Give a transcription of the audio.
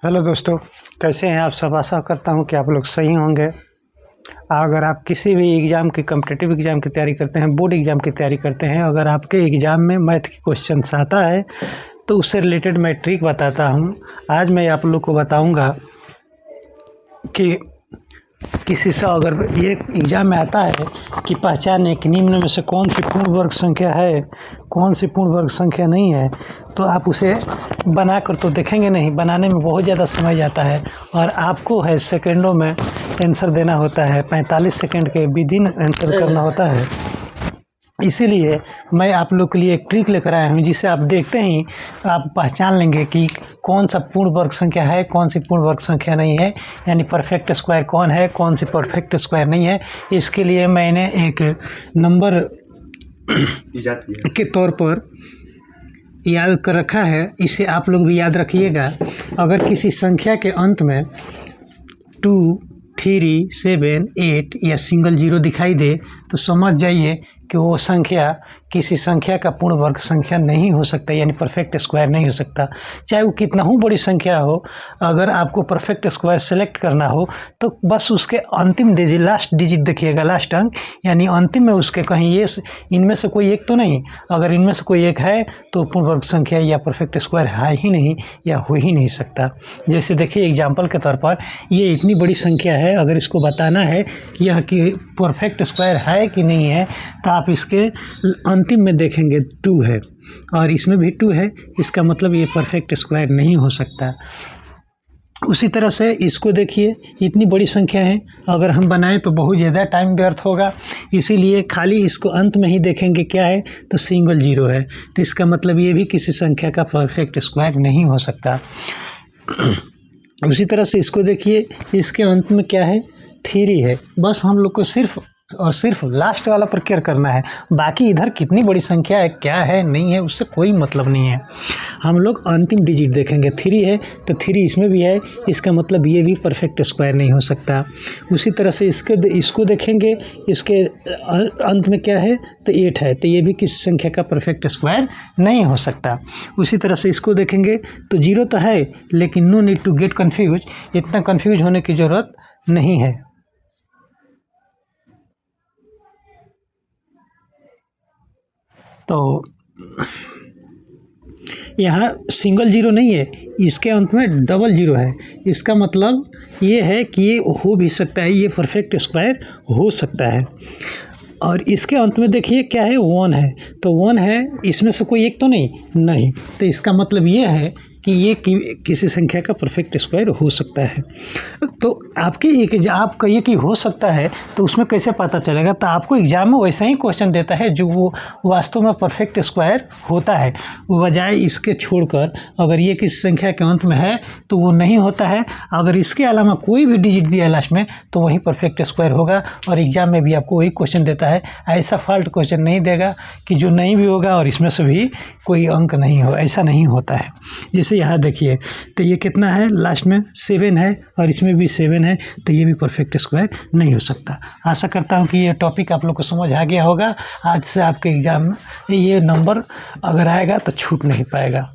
Hello दोस्तों, कैसे हैं आप सब। आशा करता हूं कि आप लोग सही होंगे। अगर आप किसी भी एग्ज़ाम की कॉम्पिटिटिव एग्ज़ाम की तैयारी करते हैं, बोर्ड एग्ज़ाम की तैयारी करते हैं, अगर आपके एग्ज़ाम में मैथ की क्वेश्चंस आता है तो उससे रिलेटेड मैं ट्रिक बताता हूं। आज मैं आप लोग को बताऊंगा कि किसी से अगर ये एग्ज़ाम में आता है कि पहचाने कि निम्न में से कौन सी पूर्ण वर्ग संख्या है, कौन सी पूर्ण वर्ग संख्या नहीं है, तो आप उसे बना कर तो देखेंगे नहीं। बनाने में बहुत ज़्यादा समय जाता है और आपको है सेकंडों में आंसर देना होता है, 45 सेकंड के विदिन आंसर करना होता है। इसीलिए मैं आप लोग के लिए एक ट्रिक लेकर आया हूँ, जिसे आप देखते ही आप पहचान लेंगे कि कौन सा पूर्ण वर्ग संख्या है, कौन सी पूर्ण वर्ग संख्या नहीं है, यानी परफेक्ट स्क्वायर कौन है, कौन सी परफेक्ट स्क्वायर नहीं है। इसके लिए मैंने एक नंबर के तौर पर याद कर रखा है, इसे आप लोग भी याद रखिएगा। अगर किसी संख्या के अंत में 2, 3, 7, 8 या सिंगल जीरो दिखाई दे तो समझ जाइए कि वो संख्या किसी संख्या का पूर्ण वर्ग संख्या नहीं हो सकता, यानी परफेक्ट स्क्वायर नहीं हो सकता। चाहे वो कितना ही बड़ी संख्या हो, अगर आपको परफेक्ट स्क्वायर सेलेक्ट करना हो तो बस उसके अंतिम डिजिट, लास्ट डिजिट देखिएगा, लास्ट अंक, यानी अंतिम में उसके कहीं ये इनमें से कोई एक तो नहीं। अगर इनमें से कोई एक है तो पूर्ण वर्ग संख्या या परफेक्ट स्क्वायर है ही नहीं या हो ही नहीं सकता। जैसे देखिए एग्जाम्पल के तौर पर ये इतनी बड़ी संख्या है, अगर इसको बताना है कि यह कि परफेक्ट स्क्वायर है कि नहीं है, तो आप इसके अंतिम में देखेंगे 2 है और इसमें भी 2 है, इसका मतलब ये परफेक्ट स्क्वायर नहीं हो सकता। उसी तरह से इसको देखिए, इतनी बड़ी संख्या है, अगर हम बनाएं तो बहुत ज़्यादा टाइम व्यर्थ होगा। इसीलिए खाली इसको अंत में ही देखेंगे क्या है, तो सिंगल जीरो है, तो इसका मतलब ये भी किसी संख्या का परफेक्ट स्क्वायर नहीं हो सकता। उसी तरह से इसको देखिए, इसके अंत में क्या है, 3 है। बस हम लोग को सिर्फ और सिर्फ लास्ट वाला पर केयर करना है, बाकी इधर कितनी बड़ी संख्या है, क्या है, नहीं है, उससे कोई मतलब नहीं है। हम लोग अंतिम डिजिट देखेंगे, 3 है तो 3 इसमें भी है, इसका मतलब ये भी परफेक्ट स्क्वायर नहीं हो सकता। उसी तरह से इसको देखेंगे, इसके अंत में क्या है, तो 8 है, तो ये भी किसी संख्या का परफेक्ट स्क्वायर नहीं हो सकता। उसी तरह से इसको देखेंगे तो 0 तो है, लेकिन no need to get confuse, इतना कन्फ्यूज होने की ज़रूरत नहीं है। तो यहाँ सिंगल जीरो नहीं है, इसके अंत में डबल जीरो है, इसका मतलब ये है कि ये हो भी सकता है, ये परफेक्ट स्क्वायर हो सकता है। और इसके अंत में देखिए क्या है, 1 है, तो 1 है, इसमें से कोई एक तो नहीं, तो इसका मतलब ये है कि ये किसी संख्या का परफेक्ट स्क्वायर हो सकता है। तो आपके एक आप कहिए कि हो सकता है, तो उसमें कैसे पता चलेगा, तो आपको एग्जाम में वैसा ही क्वेश्चन देता है जो वो वास्तव में परफेक्ट स्क्वायर होता है, बजाय इसके छोड़कर अगर ये किसी संख्या के अंत में है तो वो नहीं होता है। अगर इसके अलावा कोई भी डिजिट दिया लास्ट में तो वही परफेक्ट स्क्वायर होगा, और एग्जाम में भी आपको वही क्वेश्चन देता है। ऐसा फॉल्ट क्वेश्चन नहीं देगा कि जो नहीं भी होगा और इसमें से भी कोई अंक नहीं हो, ऐसा नहीं होता है। जैसे यहाँ देखिए, तो ये कितना है, लास्ट में 7 है और इसमें भी 7 है, तो ये भी परफेक्ट स्क्वायर नहीं हो सकता। आशा करता हूँ कि ये टॉपिक आप लोग को समझ आ गया होगा। आज से आपके एग्जाम में ये नंबर अगर आएगा तो छूट नहीं पाएगा।